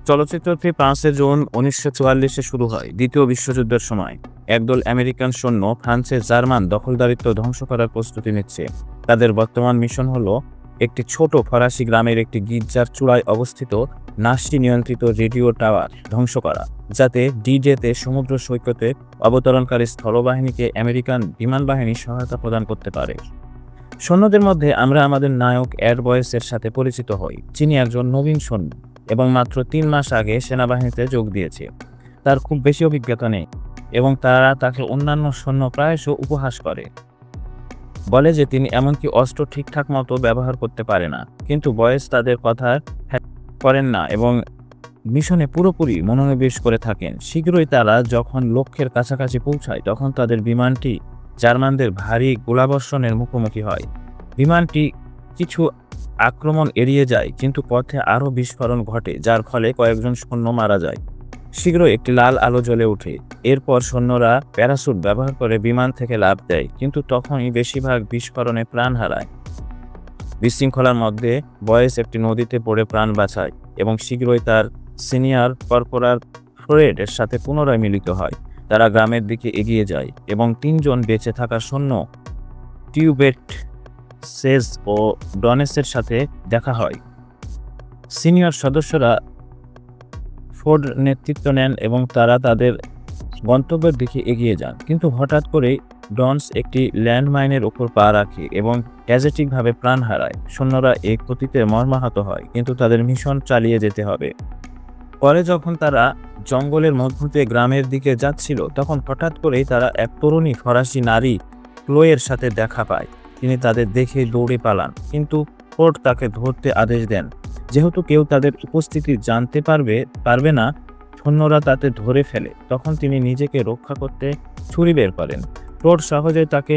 চলচ্চিত্রটি 5 জুন 1944-এ শুরু হয়। দ্বিতীয় বিশ্বযুদ্ধের সময় একদল আমেরিকান সৈন্য ফ্রান্সের জার্মান দখলদারিত্ব ধ্বংস করার প্রস্তুতি নিচ্ছে। তাদের বর্তমান মিশন হলো একটি ছোট ফরাসি গ্রামের একটি গির্জার চূড়ায় অবস্থিত নাসি নিয়ন্ত্রিত রেডিও টাওয়ার ধ্বংস করা, যাতে ডি-ডেতে সমুদ্র সৈকতে অবতরণকারী স্থলবাহিনীকে আমেরিকান বিমান বাহিনী সহায়তা প্রদান করতে পারে। সৈন্যদের মধ্যে আমরা আমাদের নায়ক এড বয়েসের সাথে পরিচিত হই, যিনি একজন নবীন সৈন্য এবং মাত্র 3 মাস আগে সেনাবাহিনীতে যোগ দিয়েছে। তার খুব বেশি অভিজ্ঞতা নেই এবং তারা তাকে অন্যান্য সৈন্য প্রায়শই উপহাস করে, বলে যে তিনি এমনকি অস্ত্র ঠিকঠাক মতো ব্যবহার করতে পারে না। কিন্তু বয়েস তাদের কথা করেন না এবং মিশনে পুরোপুরি মনোনিবেশ করে থাকেন। শীঘ্রই তারা যখন লক্ষ্যের কাছাকাছি পৌঁছায় তখন তাদের বিমানটি জার্মানদের ভারী গোলাবর্ষণের মুখোমুখি হয়। বিমানটি কিছু আক্রমণ এড়িয়ে যায়, কিন্তু পথে আরও বিস্ফোরণ ঘটে, যার ফলে কয়েকজন সৈন্য মারা যায়। শীঘ্রই একটি লাল আলো জ্বলে ওঠে। এরপর সৈন্যরা প্যারাসুট ব্যবহার করে বিমান থেকে লাফ দেয়, কিন্তু তখনই বেশিরভাগ বিস্ফোরণে প্রাণ হারায়। বিশৃঙ্খলার মধ্যে বয়েস একটি নদীতে পড়ে প্রাণ বাঁচায় এবং শীঘ্রই তার সিনিয়র কর্পোরাল ফ্রেডের সাথে পুনরায় মিলিত হয়। তারা গ্রামের দিকে এগিয়ে যায় এবং 3 জন বেঁচে থাকা সৈন্য টিউবেট, সেজ ও ডনেসের সাথে দেখা হয়। সিনিয়র সদস্যরা ফোর্ড নেতৃত্ব নেন এবং তারা তাদের গন্তব্যের দিকে এগিয়ে যান, কিন্তু হঠাৎ করেই ডনস একটি ল্যান্ডমাইনের উপর পা রাখে এবং ট্র্যাজিকভাবে প্রাণ হারায়। সৈন্যরা এই ক্ষতিতে মর্মাহত হয়, কিন্তু তাদের মিশন চালিয়ে যেতে হবে। পরে যখন তারা জঙ্গলের মধ্যে গ্রামের দিকে যাচ্ছিল, তখন হঠাৎ করেই তারা এক তরুণী ফরাসি নারী ক্লোয়ের সাথে দেখা পায়। তিনি তাদের দেখে দৌড়ে পালান, কিন্তু ফোর্ড তাকে ধরতে আদেশ দেন। যেহেতু কেউ তাদের উপস্থিতি জানতে পারবে না, সৈন্যরা তাকে ধরে ফেলে। তখন তিনি নিজেকে রক্ষা করতে ছুরি বের করেন। ফোর্ড সহজে তাকে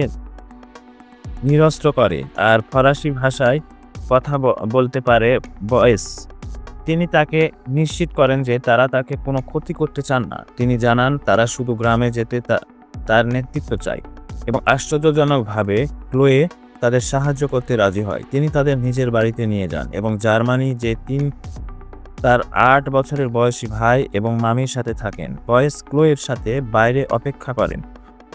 নিরস্ত্র করে আর ফরাসি ভাষায় কথা বলতে পারে বয়েস। তিনি তাকে নিশ্চিত করেন যে তারা তাকে কোনো ক্ষতি করতে চান না। তিনি জানান তারা শুধু গ্রামে যেতে তার নেতৃত্ব চায় এবং আশ্চর্যজনকভাবে ক্লোয়ে তাদের সাহায্য করতে রাজি হয়। তিনি তাদের নিজের বাড়িতে নিয়ে যান এবং জার্মানি যে তার 8 বছরের বয়সী ভাই এবং মামির সাথে থাকেন। বয়েস ক্লোয়ের সাথে বাইরে অপেক্ষা করেন।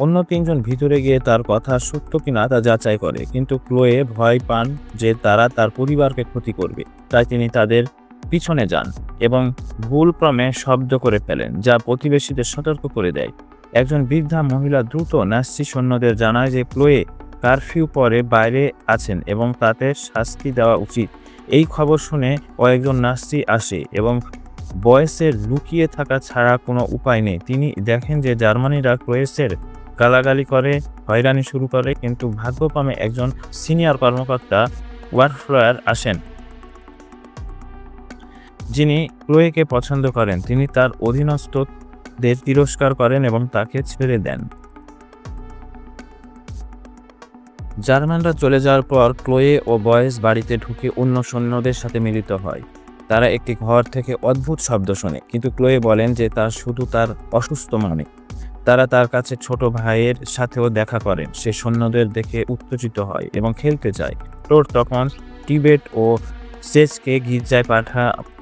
অন্য 3 জন ভিতরে গিয়ে তার কথা সত্য কিনা তা যাচাই করে, কিন্তু ক্লোয়ে ভয় পান যে তারা তার পরিবারকে ক্ষতি করবে। তাই তিনি তাদের পিছনে যান এবং ভুলক্রমে শব্দ করে ফেলেন, যা প্রতিবেশীদের সতর্ক করে দেয়। একজন বৃদ্ধা মহিলা দ্রুত নাৎসি সৈন্যদের জানায় যে ক্লোয়ে কারফিউ পরে বাইরে আছেন এবং তাতে শাস্তি দেওয়া উচিত। এই খবর শুনে কয়েকজন নাৎসি আসে এবং বয়েসের লুকিয়ে থাকা ছাড়া কোনো উপায় নেই। তিনি দেখেন যে জার্মানিরা ক্লোয়েসের গালাগালি করে হয়রানি শুরু করে, কিন্তু ভাগ্যক্রমে একজন সিনিয়র কর্মকর্তা ওয়ারফ্লায়ার আসেন, যিনি ক্লোয়েকে পছন্দ করেন। তিনি তার অধীনস্থদের তিরস্কার করেন এবং তাকে ছেড়ে দেন। জার্মানরা চলে যাওয়ার পর ক্লোয়ে ও বয়েস বাড়িতে ঢুকে অন্য সৈন্যদের সাথে মিলিত হয়। তারা একটি ঘর থেকে অদ্ভুত শব্দ শোনে, কিন্তু ক্লোয়ে বলেন যে তা শুধু তার অসুস্থ মনে। তারা তার কাছে ছোট ভাইয়ের সাথেও দেখা করেন। সে সৈন্যদের দেখে উত্তেজিত হয় এবং খেলতে যায়। ফ্লোর্ড তখন টিবেট ও সেজকে গির্জায়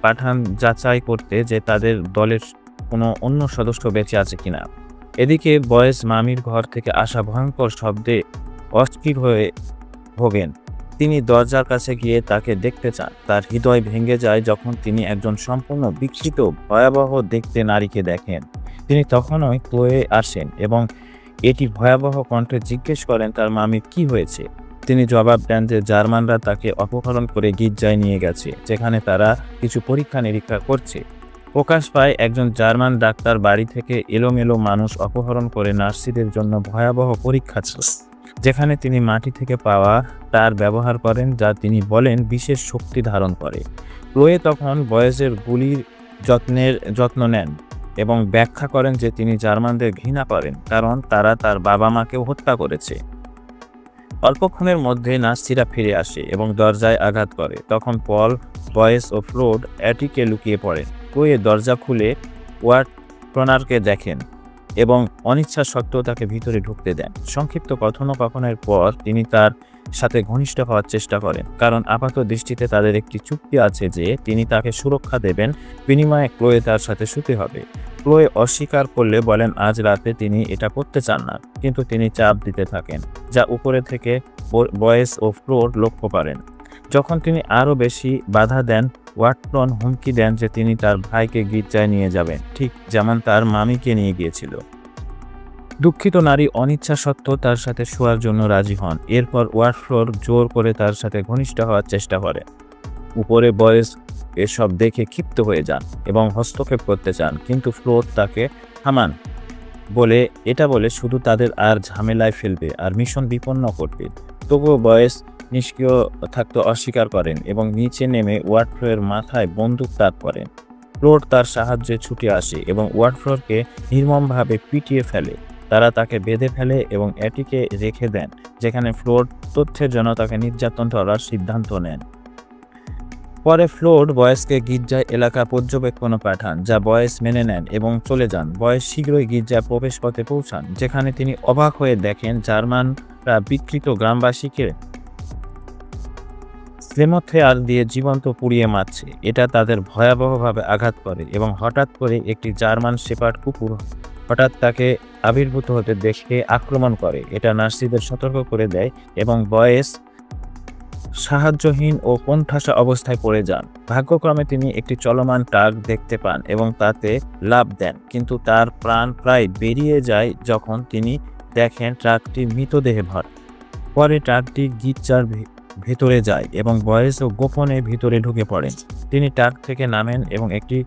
পাঠান যাচাই করতে যে তাদের দলের কোনো অন্য সদস্য বেঁচে আছে কিনা। এদিকে বয়েস মামির ঘর থেকে আসা ভয়ঙ্কর শব্দে অস্থির হয়ে ভোগেন। তিনি দরজার কাছে গিয়ে তাকে দেখতে চান। তার হৃদয় ভেঙে যায় যখন তিনি একজন সম্পূর্ণ বিকৃত, ভয়াবহ দেখতে নারীকে দেখেন। তিনি তখনই ক্লোয়ে আসেন এবং এটি ভয়াবহ কণ্ঠে জিজ্ঞেস করেন তার মামির কি হয়েছে। তিনি জবাব দেন যে জার্মানরা তাকে অপহরণ করে গির্জায় নিয়ে গেছে, যেখানে তারা কিছু পরীক্ষা নিরীক্ষা করছে। প্রকাশ পায় একজন জার্মান ডাক্তার বাড়ি থেকে এলোমেলো মানুষ অপহরণ করে নার্সিদের জন্য ভয়াবহ পরীক্ষা ছিল, যেখানে তিনি মাটি থেকে পাওয়া তার ব্যবহার করেন, যা তিনি বলেন বিশেষ শক্তি ধারণ করে। ক্লোয়ে তখন বয়েসের গুলির যত্ন নেন এবং ব্যাখ্যা করেন যে তিনি জার্মানদের ঘৃণা করেন কারণ তারা তার বাবা মাকেও হত্যা করেছে। অল্পক্ষণের মধ্যে নাৎসিরা ফিরে আসে এবং দরজায় আঘাত করে। তখন পল, বয়েস ও ফ্লোর্ড অ্যাটিকে লুকিয়ে পড়েন। ক্লোয়ে দরজা খুলে ওয়ার্টনারকে দেখেন। এবং অনিচ্ছা সত্ত্বেও তাকে ভিতরে ঢুকতে দেন। সংক্ষিপ্ত কথোপকথনের পর তিনি তার সাথে ঘনিষ্ঠ হওয়ার চেষ্টা করেন, কারণ আপাত দৃষ্টিতে তাদের একটি চুক্তি আছে যে তিনি তাকে সুরক্ষা দেবেন, বিনিময়ে ক্লোয়ে তার সাথে শুতে হবে। ক্লোয়ে অস্বীকার করলে বলেন আজ রাতে তিনি এটা করতে চান না, কিন্তু তিনি চাপ দিতে থাকেন, যা উপরে থেকে বয়েস ও ফ্লোর লক্ষ্য করেন। যখন তিনি আরও বেশি বাধা দেন, ওয়াটসন হুমকি দেন যে তিনি তার ভাইকে গির্জায় নিয়ে যাবেন, ঠিক যেমন তার মামিকে নিয়ে গিয়েছিল। দুঃখিত নারী অনিচ্ছা সত্ত্বেও তার সাথে শোয়ার জন্য রাজি হন। এরপর ওয়াটফ্লোর জোর করে তার সাথে ঘনিষ্ঠ হওয়ার চেষ্টা করে। উপরে বয়েস এসব দেখে ক্ষিপ্ত হয়ে যান এবং হস্তক্ষেপ করতে চান, কিন্তু ফ্লোর তাকে থামান এটা বলে শুধু তাদের আর ঝামেলায় ফেলবে আর মিশন বিপন্ন করবে। তবুও বয়েস নিষ্ক্রিয় থাকতে অস্বীকার করেন এবং নিচে নেমে ওয়াটফ্লোরের মাথায় বন্দুক তাক করেন। ফ্লোর তার সাহায্যে ছুটে আসে এবং ওয়াটফ্লোরকে নির্মমভাবে পিটিয়ে ফেলে। তারা তাকে বেঁধে ফেলে এবং এটিকে রেখে দেন, যেখানে ফ্লোর তথ্যের জন্য তাকে নির্যাতন করার সিদ্ধান্ত নেন। পরে ফ্লোর বয়েসকে গির্জায় এলাকা পর্যবেক্ষণে পাঠান, যা বয়েস মেনে নেন এবং চলে যান। বয়েস শীঘ্রই গির্জার প্রবেশ পথে পৌঁছান, যেখানে তিনি অবাক হয়ে দেখেন জার্মানরা বিকৃত গ্রামবাসীকে স্লেমোথেয়ার দিয়ে জীবন্ত পুড়িয়ে মারছে। এটা তাদের ভয়াবহভাবে আঘাত করে এবং হঠাৎ করে একটি জার্মান শেপার্ড কুকুর হঠাৎ তাকে আবির্ভূত হতে দেখে আক্রমণ করে। এটা নার্সিদের সতর্ক করে দেয় এবং বয়েস সাহায্যহীন ও কোণঠাসা অবস্থায় পড়ে যান। ভাগ্যক্রমে তিনি একটি চলমান ট্রাক দেখতে পান এবং তাতে লাফ দেন, কিন্তু তার প্রাণ প্রায় বেরিয়ে যায় যখন তিনি দেখেন ট্রাকটি মৃতদেহে ভরা। পরে ট্রাকটি গির্জার ভেতরে যায় এবং বয়েসও গোপনে ভিতরে ঢুকে পড়েন। তিনি ট্রাক থেকে নামেন এবং একটি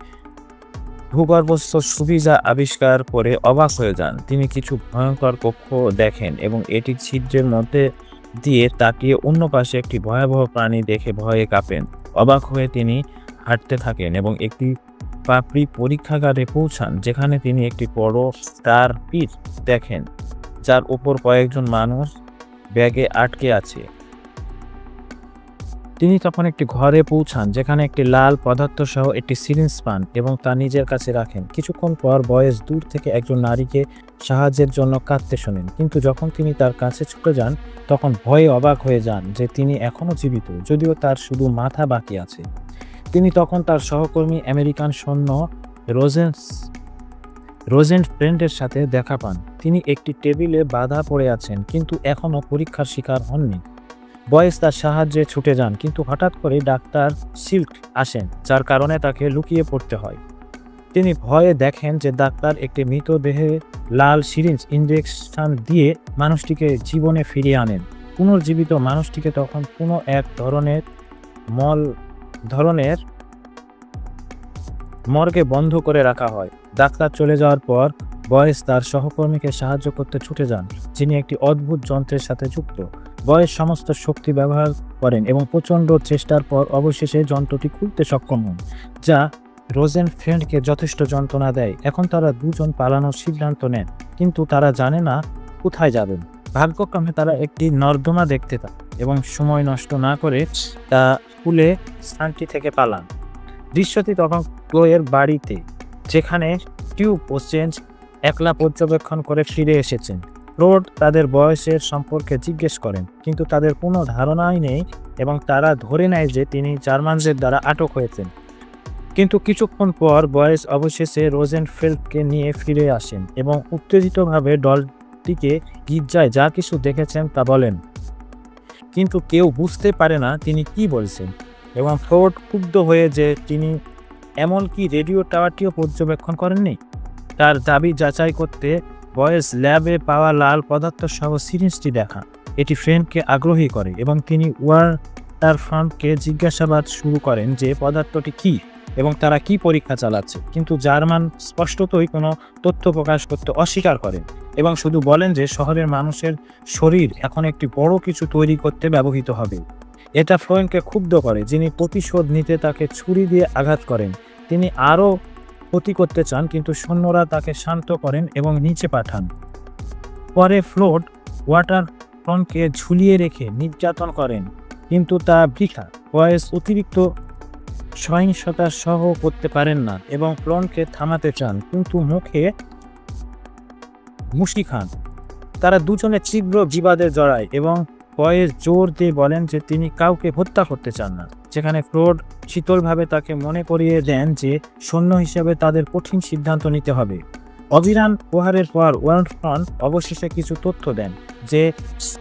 ভূগর্ভস্থ সুবিধা আবিষ্কার করে অবাক হয়ে যান। তিনি কিছু ভয়ঙ্কর কক্ষ দেখেন এবং এটি ছিদ্রের মধ্যে দিয়ে তাকিয়ে অন্য পাশে একটি ভয়াবহ প্রাণী দেখে ভয়ে কাঁপেন। অবাক হয়ে তিনি হাঁটতে থাকেন এবং একটি পাপড়ি পরীক্ষাগারে পৌঁছান, যেখানে তিনি একটি বড় স্টার পিট দেখেন, যার উপর কয়েকজন মানুষ ব্যাগে আটকে আছে। তিনি তখন একটি ঘরে পৌঁছান, যেখানে একটি লাল পদার্থ সহ একটি সিরিঞ্জ পান এবং তা নিজের কাছে রাখেন। কিছুক্ষণ পর বয়েস দূর থেকে একজন নারীকে সাহায্যের জন্য কাঁদতে শোনেন, কিন্তু যখন তিনি তার কাছে ছুটে যান তখন ভয়ে অবাক হয়ে যান যে তিনি এখনও জীবিত, যদিও তার শুধু মাথা বাকি আছে। তিনি তখন তার সহকর্মী আমেরিকান সৈন্য রোজেনফ্রেন্ডের সাথে দেখা পান। তিনি একটি টেবিলে বাধা পড়ে আছেন, কিন্তু এখনও পরীক্ষার শিকার হননি। বয়েস তার সাহায্যে ছুটে যান, কিন্তু হঠাৎ করে ডাক্তার সিল্ক আসেন, যার কারণে তাকে লুকিয়ে পড়তে হয়। তিনি ভয়ে দেখেন যে ডাক্তার একটি মৃতদেহে লাল সিরিঞ্জ ইনজেকশন দিয়ে মানুষটিকে জীবনে ফিরিয়ে আনেন। পুনর্জীবিত মানুষটিকে তখন কোনো এক ধরনের মর্গে বন্ধ করে রাখা হয়। ডাক্তার চলে যাওয়ার পর বয়েস তার সহকর্মীকে সাহায্য করতে ছুটে যান, যিনি একটি অদ্ভুত যন্ত্রের সাথে যুক্ত। বয়েস সমস্ত শক্তি ব্যবহার করেন এবং প্রচণ্ড চেষ্টার পর অবশেষে যন্ত্রটি খুলতে সক্ষম হন, যা রোজেনফ্রেন্ডকে যথেষ্ট যন্ত্রণা দেয়। এখন তারা দুজন পালানোর সিদ্ধান্ত নেন, কিন্তু তারা জানে না কোথায় যাবেন। ভাগ্যক্রমে তারা একটি নর্দমা দেখতে পান এবং সময় নষ্ট না করে তা খুলে স্থানটি থেকে পালান। দৃশ্যটি তখন ক্লোয়ের বাড়িতে, যেখানে টিউব ও চেঞ্জ একলা পর্যবেক্ষণ করে ফিরে এসেছেন। রোড তাদের বয়সের সম্পর্কে জিজ্ঞেস করেন, কিন্তু তাদের কোনো ধারণাই নেই এবং তারা ধরে নেয় যে তিনি জার্মানদের দ্বারা আটক হয়েছেন। কিন্তু কিছুক্ষণ পর বয়েস অবশেষে রোজেনফেল্ডকে নিয়ে ফিরে আসেন এবং উত্তেজিতভাবে দলটিকে গির্জায় যা কিছু দেখেছেন তা বলেন, কিন্তু কেউ বুঝতে পারে না তিনি কি বলছেন। এবং ফোর্ড ক্ষুব্ধ হয়ে যে তিনি এমনকি রেডিও টাওয়ারটিও পর্যবেক্ষণ করেননি। তার দাবি যাচাই করতে বয়েস ল্যাবে পাওয়া লাল পদার্থ সহ সিরিঞ্জটি দেখা। এটি ফ্রেন্ডকে আগ্রহী করে এবং তিনি ওয়াটারফ্রন্টকে জিজ্ঞাসাবাদ শুরু করেন যে পদার্থটি কী এবং তারা কি পরীক্ষা চালাচ্ছে, কিন্তু জার্মান স্পষ্টতই কোনো তথ্য প্রকাশ করতে অস্বীকার করেন এবং শুধু বলেন যে শহরের মানুষের শরীর এখন একটি বড় কিছু তৈরি করতে ব্যবহৃত হবে। এটা ফ্লোয়েনকে ক্ষুব্ধ করে, যিনি প্রতিশোধ নিতে তাকে ছুরি দিয়ে আঘাত করেন। তিনি আরও ক্ষতি করতে চান, কিন্তু সৈন্যরা তাকে শান্ত করেন এবং নিচে পাঠান। পরে ফ্লোড ওয়াটারফ্রন্টকে ঝুলিয়ে রেখে নির্যাতন করেন, কিন্তু তা বৃথা। বয়েস অতিরিক্ত সহিংসতা সহ করতে পারেন না এবং ফ্লোনকে থামাতে চান, কিন্তু মুখে মুশকি খান। তারা দুজনে তীব্র বিবাদে জড়ায় এবং বয়েস জোর দিয়ে বলেন যে তিনি কাউকে হত্যা করতে চান না, যেখানে ফ্রড শীতলভাবে তাকে মনে করিয়ে দেন যে সৈন্য হিসেবে তাদের কঠিন সিদ্ধান্ত নিতে হবে। অবিরাম প্রহারের পর ওয়ার্নফ্রন্ট অবশেষে কিছু তথ্য দেন যে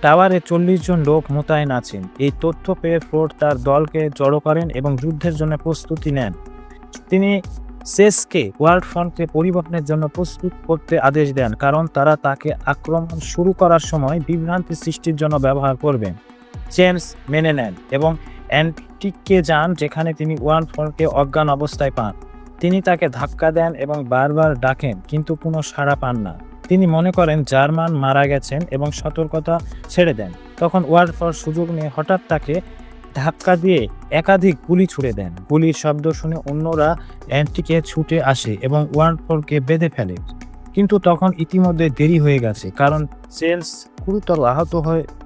টাওয়ারে 40 জন লোক মোতায়েন আছেন। এই তথ্য পেয়ে ফ্রড তার দলকে জড়ো করেন এবং যুদ্ধের জন্য প্রস্তুতি নেন। তিনি সেসকে ওয়ার্নফ্রন্টকে পরিবহনের জন্য প্রস্তুত করতে আদেশ দেন, কারণ তারা তাকে আক্রমণ শুরু করার সময় বিভ্রান্তি সৃষ্টির জন্য ব্যবহার করবেন। চেন্স মেনে নেন এবং অ্যান্টিককে যান, যেখানে তিনি ওয়ার্নফ্রন্টকে অজ্ঞান অবস্থায় পান। তিনি তাকে ধাক্কা দেন এবং বারবার ডাকেন, কিন্তু কোনো সাড়া পান না। তিনি মনে করেন জার্মান মারা গেছেন এবং সতর্কতা ছেড়ে দেন। তখন ওয়ার্নফ্রন্ট সুযোগ নিয়ে হঠাৎ তাকে ধাক্কা দিয়ে একাধিক গুলি ছুড়ে দেন। গুলির শব্দ শুনে অন্যরা অ্যান্টিকে ছুটে আসে এবং ওয়ার্নফ্রন্টকে বেঁধে ফেলে, কিন্তু তখন ইতিমধ্যে দেরি হয়ে গেছে, কারণ চেন্স গুরুতর আহত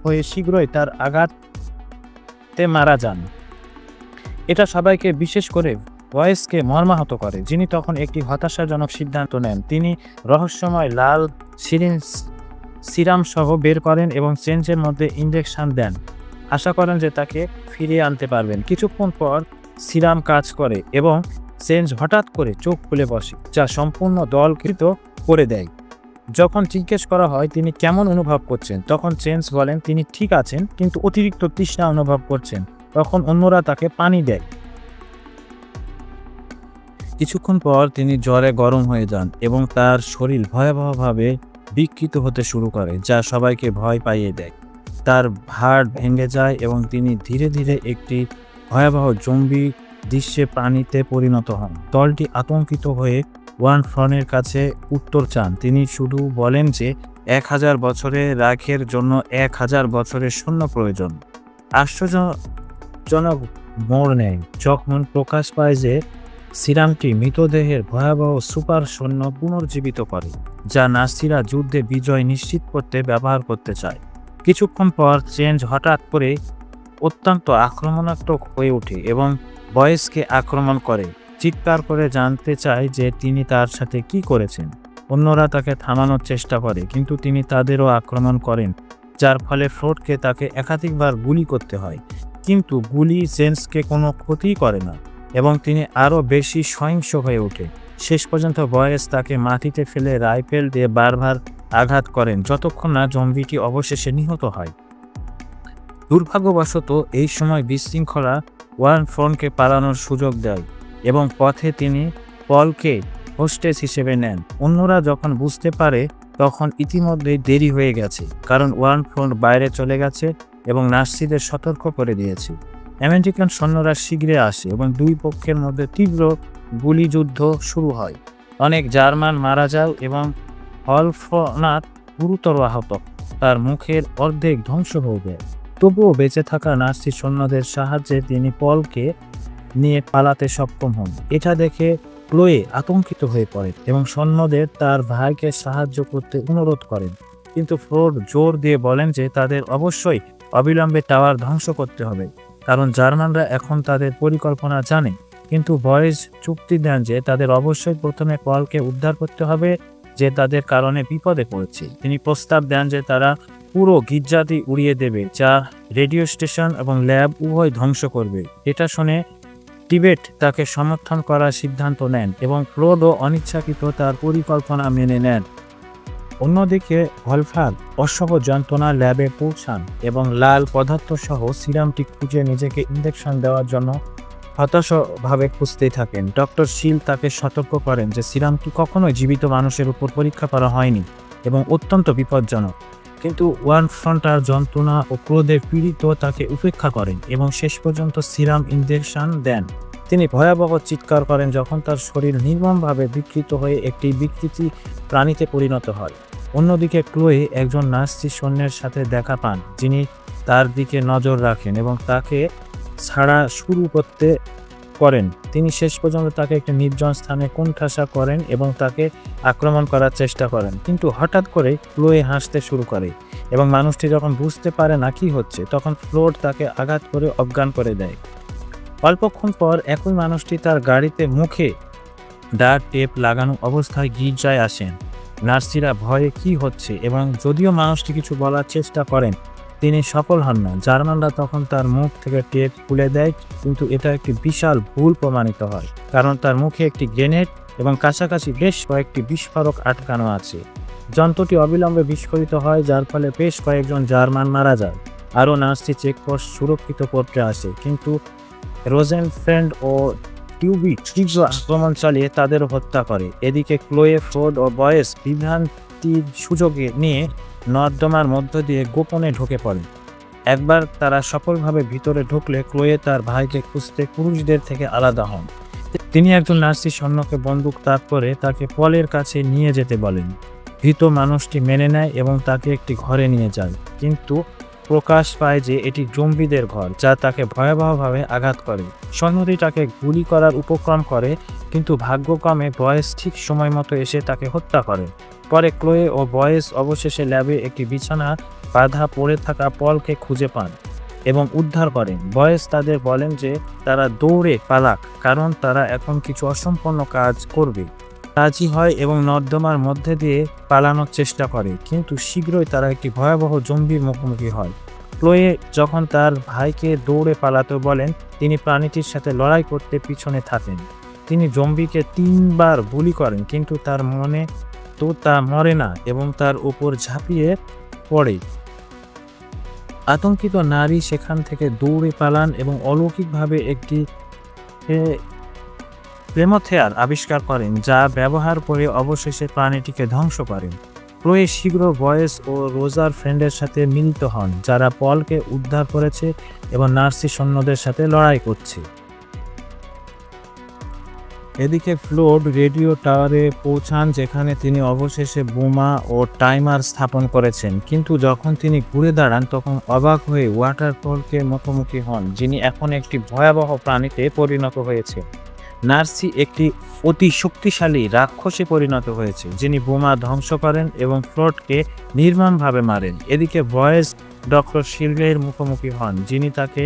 হয়ে শীঘ্রই তার আঘাতে মারা যান। এটা সবাইকে, বিশেষ করে বয়েসকে মর্মাহত করে, যিনি তখন একটি হতাশাজনক সিদ্ধান্ত নেন। তিনি রহস্যময় লাল সিরাম সহ বের করেন এবং চেঞ্জের মধ্যে ইনজেকশন দেন, আশা করেন যে তাকে ফিরিয়ে আনতে পারবেন। কিছুক্ষণ পর সিরাম কাজ করে এবং চেঞ্জ হঠাৎ করে চোখ খুলে বসে, যা সম্পূর্ণ দলকৃত করে দেয়। যখন জিজ্ঞেস করা হয় তিনি কেমন অনুভব করছেন, তখন চেঞ্জ বলেন তিনি ঠিক আছেন, কিন্তু অতিরিক্ত তৃষ্ণা অনুভব করছেন। তখন অন্যরা তাকে পানি দেয়। কিছুক্ষণ পর তিনি জ্বরে গরম হয়ে যান এবং তার শরীর ভয়াবহভাবে বিকৃত হতে শুরু করে, যা সবাইকে ভয় পাইয়ে দেয়। তার হাড় ভেঙে যায় এবং তিনি ধীরে ধীরে একটি ভয়াবহ জম্বি দৃশ্যে প্রাণীতে পরিণত হন। দলটি আতঙ্কিত হয়ে ওয়ার্নফ্রন্টের কাছে উত্তর চান। তিনি শুধু বলেন যে 1000 বছরের রাখের জন্য 1000 বছরের সৈন্য প্রয়োজন। আশ্চর্যজনক মোড় নেয় যখন প্রকাশ পায় যে সিরামটি মৃতদেহের ভয়াবহ সুপার সৈন্য পুনর্জীবিত করে, যা নাজিরা যুদ্ধে বিজয় নিশ্চিত করতে ব্যবহার করতে চায়। কিছুক্ষণ পর চেঞ্জ হঠাৎ করে অত্যন্ত আক্রমণাত্মক হয়ে ওঠে এবং বয়েসকে আক্রমণ করে, চিৎকার করে জানতে চায় যে তিনি তার সাথে কি করেছেন। অন্যরা তাকে থামানোর চেষ্টা করে, কিন্তু তিনি তাদেরও আক্রমণ করেন, যার ফলে ফ্রডকে তাকে একাধিকবার গুলি করতে হয়, কিন্তু গুলি চেঞ্জকে কোনো ক্ষতি করে না এবং তিনি আরও বেশি সহিংস হয়ে ওঠে। শেষ পর্যন্ত বয়েস তাকে মাটিতে ফেলে রাইফেল দিয়ে বারবার আঘাত করেন, যতক্ষণ না জম্বিটি অবশেষে নিহত হয়। দুর্ভাগ্যবশত এই সময় বিশৃঙ্খলা ওয়ার্নফ্রন্টকে পালানোর সুযোগ দেয় এবং পথে তিনি পলকে হোস্টেস হিসেবে নেন। অন্যরা যখন বুঝতে পারে তখন ইতিমধ্যেই দেরি হয়ে গেছে, কারণ ওয়ার্নফ্রন্ট বাইরে চলে গেছে এবং নাৎসিদের সতর্ক করে দিয়েছে। আমেরিকান সৈন্যরা শীঘ্রই আসে এবং দুই পক্ষের মধ্যে তীব্র গুলিযুদ্ধ শুরু হয়। অনেক জার্মান মারা যায় এবং ওয়ার্নফ্রন্ট গুরুতর আহত, তার মুখের অর্ধেক ধ্বংস হয়ে যায়। তবুও বেঁচে থাকা নাৎসি সৈন্যদের সাহায্যে তিনি পলকে নিয়ে পালাতে সক্ষম হন। এটা দেখে ক্লোয়ে আতঙ্কিত হয়ে পড়ে এবং সৈন্যদের তার ভাইকে সাহায্য করতে অনুরোধ করেন, কিন্তু ফ্রড জোর দিয়ে বলেন যে তাদের অবশ্যই অবিলম্বে টাওয়ার ধ্বংস করতে হবে, কারণ জার্মানরা এখন তাদের পরিকল্পনা জানে। কিন্তু বয়েস চুক্তি দেন যে তাদের অবশ্যই প্রথমে পলকে উদ্ধার করতে হবে, যে তাদের কারণে বিপদে পড়েছে। তিনি প্রস্তাব দেন যে তারা পুরো গির্জাটি উড়িয়ে দেবে, যা রেডিও স্টেশন এবং ল্যাব উভয় ধ্বংস করবে। এটা শুনে টিবেট তাকে সমর্থন করার সিদ্ধান্ত নেন এবং ফ্রডও অনিচ্ছাকৃত তার পরিকল্পনা মেনে নেন। অন্যদিকে ভলফার অসহ্য যন্ত্রণা ল্যাবে পৌঁছান এবং লাল পদার্থ সহ সিরামটি খুঁজে নিজেকে ইনজেকশন দেওয়ার জন্য হতাশভাবে খুঁজতেই থাকেন। ডক্টর শিল তাকে সতর্ক করেন যে সিরামটি কখনোই জীবিত মানুষের উপর পরীক্ষা করা হয়নি এবং অত্যন্ত বিপজ্জনক, কিন্তু ওয়ার্নফ্রন্ট তার যন্ত্রণা ও ক্রোধে পীড়িত তাকে উপেক্ষা করেন এবং শেষ পর্যন্ত সিরাম ইনজেকশন দেন। তিনি ভয়াবহ চিৎকার করেন যখন তার শরীর নির্মমভাবে বিকৃত হয়ে একটি বিকৃতি প্রাণীতে পরিণত হয়। অন্যদিকে ক্লোয়ে একজন নাৎসি সৈন্যের সাথে দেখা পান, যিনি তার দিকে নজর রাখেন এবং তাকে ছাড়া শুরু করতে করেন। তিনি শেষ পর্যন্ত তাকে একটি নির্জন স্থানে কোণঠাসা করেন এবং তাকে আক্রমণ করার চেষ্টা করেন, কিন্তু হঠাৎ করে ক্লোয়ে হাসতে শুরু করে এবং মানুষটি যখন বুঝতে পারে না কি হচ্ছে, তখন ফ্লোড তাকে আঘাত করে অজ্ঞান করে দেয়। অল্পক্ষণ পর একই মানুষটি তার গাড়িতে মুখে ডার্ক টেপ লাগানো অবস্থায় গির্জায় আসেন নার্সিরা ভয়ে কি হচ্ছে এবং যদিও মানুষটি কিছু বলার চেষ্টা করেন, তিনি সফল হন না। জার্মানরা তখন তার মুখ থেকে টেপ খুলে দেয়, কিন্তু এটা একটি বিশাল ভুল প্রমাণিত হয়, কারণ তার মুখে একটি গ্রেনেড এবং কাছাকাছি বেশ কয়েকটি বিস্ফোরক আটকানো আছে। যন্ত্রটি অবিলম্বে বিস্ফোরিত হয়, যার ফলে বেশ কয়েকজন জার্মান মারা যায়। আরও নার্সি চেকপোস্ট সুরক্ষিত করতে আসে, কিন্তু রোজেনফ্রেন্ড ও টিউবি তীব্র আক্রমণ চালিয়ে তাদের হত্যা করে। এদিকে ক্লোয়ে, ফ্রোড ও বয়েস বিভ্রান্তির সুযোগে নিয়ে নর্দমার মধ্য দিয়ে গোপনে ঢুকে পড়ে। একবার তারা সফলভাবে ভিতরে ঢুকলে ক্লোয়ে তার ভাইকে খুঁজতে পুরুষদের থেকে আলাদা হন। তিনি একজন নার্সি সৈন্যকে বন্দুক তাক করে তাকে পলের কাছে নিয়ে যেতে বলেন। ভীত মানুষটি মেনে নেয় এবং তাকে একটি ঘরে নিয়ে যায়, কিন্তু প্রকাশ পায় যে এটি জম্বিদের ঘর, যা তাকে ভয়াবহভাবে আঘাত করে। সৈন্যটি তাকে গুলি করার উপক্রম করে, কিন্তু ভাগ্যক্রমে বয়েস ঠিক সময় মতো এসে তাকে হত্যা করে। পরে ক্লোয়ে ও বয়েস অবশেষে ল্যাবে একটি বিছানা বাঁধা পড়ে থাকা পলকে খুঁজে পান এবং উদ্ধার করেন। বয়েস তাদের বলেন যে তারা দৌড়ে পালাক, কারণ তারা এখন কিছু অসম্পূর্ণ কাজ করবে। রাজি হয় এবং নর্দমার মধ্যে দিয়ে পালানোর চেষ্টা করে, কিন্তু শীঘ্রই তারা একটি ভয়াবহ জম্বির মুখোমুখি হয়। ক্লোয়ে যখন তার ভাইকে দৌড়ে পালাতে বলেন, তিনি প্রাণীটির সাথে লড়াই করতে পিছনে থাকেন। তিনি জম্বিকে 3 বার গুলি করেন, কিন্তু তার মনে তো তা মরে না এবং তার উপর ঝাঁপিয়ে পড়ে। আতঙ্কিত নারী সেখান থেকে দৌড়ে পালান এবং অলৌকিকভাবে একটি প্লেমোথেয়ার আবিষ্কার করেন, যা ব্যবহার করে অবশেষে প্রাণীটিকে ধ্বংস করেন। ক্লোয়ে শীঘ্র বয়েস ও রোজার ফ্রেন্ডের সাথে মিলিত হন, যারা পলকে উদ্ধার করেছে এবং নার্সি সৈন্যদের সাথে লড়াই করছে। এদিকে ফ্লোড রেডিও টাওয়ারে পৌঁছান, যেখানে তিনি অবশেষে বোমা ও টাইমার স্থাপন করেছেন, কিন্তু যখন তিনি ঘুরে দাঁড়ান তখন অবাক হয়ে ওয়াটারফলকে মুখোমুখি হন, যিনি এখন একটি ভয়াবহ প্রাণীতে পরিণত হয়েছে। নার্সি একটি অতি শক্তিশালী রাক্ষসে পরিণত হয়েছে, যিনি বোমা ধ্বংস করেন এবং ফ্লোডকে নির্মমভাবে মারেন। এদিকে বয়েস ডক্টর শিলগের মুখোমুখি হন, যিনি তাকে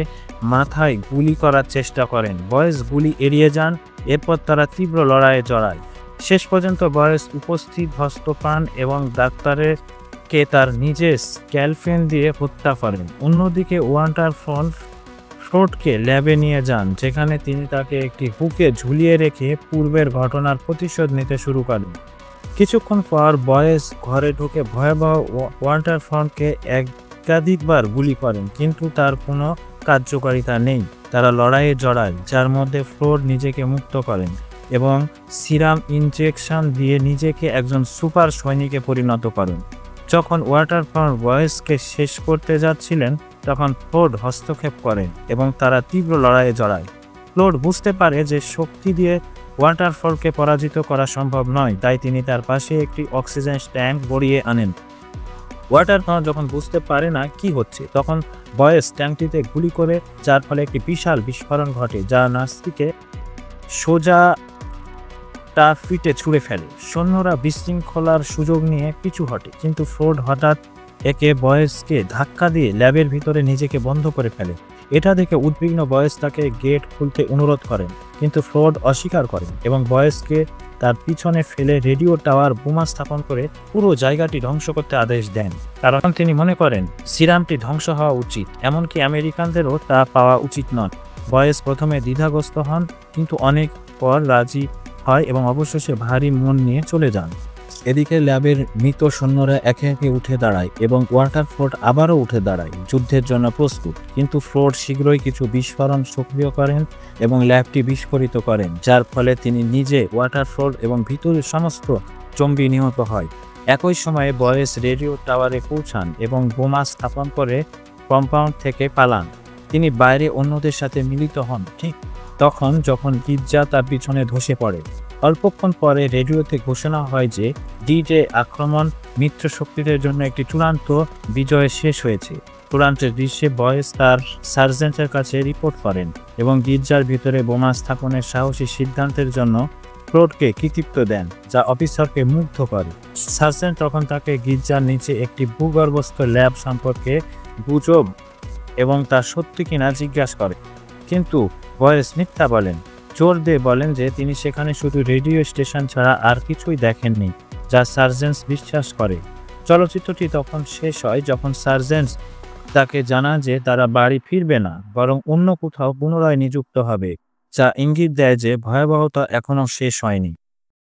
মাথায় গুলি করার চেষ্টা করেন। বয়েস গুলি এড়িয়ে যান, এরপর তারা তীব্র লড়াইয়ে জড়ায়। শেষ পর্যন্ত বয়েস উপস্থিত হস্ত পান এবং ডাক্তারকে তার নিজের স্ক্যালপেল দিয়ে হত্যা করেন। অন্যদিকে ফ্লোডকে ল্যাবে নিয়ে যান, যেখানে তিনি তাকে একটি হুকে ঝুলিয়ে রেখে পূর্বের ঘটনার প্রতিশোধ নিতে শুরু করেন। কিছুক্ষণ পর বয়েস ঘরে ঢুকে ভয়াবহ ওয়াটারফ্রন্টকে একাধিকবার গুলি করেন, কিন্তু তার কোনো কার্যকারিতা নেই। তারা লড়াইয়ে জড়ায়, যার মধ্যে ফ্লোড নিজেকে মুক্ত করেন এবং সিরাম ইনজেকশন দিয়ে নিজেকে একজন সুপার সৈনিকে পরিণত করেন। যখন ওয়াটারফ্রন্ট বয়েসকে শেষ করতে যাচ্ছিলেন, তখন ফ্লোড হস্তক্ষেপ করেন এবং তারা তীব্র লড়াইয়ে জড়ায়। ফ্লোড বুঝতে পারে যে শক্তি দিয়ে ওয়াটারফলকে পরাজিত করা সম্ভব নয়, তাই তিনি তার পাশে একটি অক্সিজেন ট্যাঙ্ক গড়িয়ে আনেন। ওয়াটারফল যখন বুঝতে পারে না কি হচ্ছে, তখন বয়েস ট্যাঙ্কটিতে গুলি করে, যার ফলে একটি বিশাল বিস্ফোরণ ঘটে, যা নার্সিকে সোজা ফিটে ছুঁড়ে ফেলে। সৈন্যরা বিশৃঙ্খলার সুযোগ নিয়ে পিছু হটে, কিন্তু ফ্লোড হঠাৎ একে বয়েসকে ধাক্কা দিয়ে ল্যাবের ভিতরে নিজেকে বন্ধ করে ফেলে। এটা দেখে উদ্বিগ্ন বয়েস তাকে গেট খুলতে অনুরোধ করেন, কিন্তু ফ্লোড অস্বীকার করেন এবং বয়েসকে তার পিছনে ফেলে রেডিও টাওয়ার বোমা স্থাপন করে পুরো জায়গাটি ধ্বংস করতে আদেশ দেন, কারণ তিনি মনে করেন সিরামটি ধ্বংস হওয়া উচিত, এমনকি আমেরিকানদেরও তা পাওয়া উচিত নয়। বয়েস প্রথমে দ্বিধাগ্রস্ত হন, কিন্তু অনেক পর রাজি হয় এবং অবশেষে ভারী মন নিয়ে চলে যান। এদিকে ল্যাবের মৃত সৈন্যরা একে একে উঠে দাঁড়ায় এবং ওয়াটারফোর্ড আবারও উঠে দাঁড়ায়, যুদ্ধের জন্য প্রস্তুত। কিন্তু ফ্লোড শীঘ্রই কিছু বিস্ফোরণ সক্রিয় করেন এবং ল্যাবটি বিস্ফোরিত করেন, যার ফলে তিনি নিজে, ওয়াটারফোর্ড এবং ভিতরের সমস্ত জম্বি নিহত হয়। একই সময়ে বয়েস রেডিও টাওয়ারে পৌঁছান এবং বোমা স্থাপন করে কম্পাউন্ড থেকে পালান। তিনি বাইরে অন্যদের সাথে মিলিত হন ঠিক তখন যখন গির্জা তার পিছনে ধসে পড়ে। অল্পক্ষণ পরে রেডিওতে ঘোষণা হয় যে ডি-ডে আক্রমণ মিত্র শক্তিদের জন্য একটি চূড়ান্ত বিজয়ে শেষ হয়েছে। চূড়ান্তের দৃশ্যে বয়েস তার সার্জেন্টের কাছে রিপোর্ট করেন এবং গির্জার ভিতরে বোমা স্থাপনের সাহসী সিদ্ধান্তের জন্য ফ্লোডকে কৃতিত্ব দেন, যা অফিসারকে মুগ্ধ করে। সার্জেন্ট তখন তাকে গির্জার নিচে একটি ভূগর্ভস্থ ল্যাব সম্পর্কে গুজব এবং তা সত্যি কিনা জিজ্ঞাসা করে, কিন্তু বয়েস মিথ্যা বলেন, জোর দিয়ে বলেন যে তিনি সেখানে শুধু রেডিও স্টেশন ছাড়া আর কিছুই দেখেননি। যা সার্জেন্টস বিশ্বাস করে। চলচ্চিত্রটি তখন শেষ হয় যখন সার্জেন্টস তাকে জানান যে তারা বাড়ি ফিরবে না, বরং অন্য কোথাও পুনরায় নিযুক্ত হবে, যা ইঙ্গিত দেয় যে ভয়াবহতা এখনও শেষ হয়নি।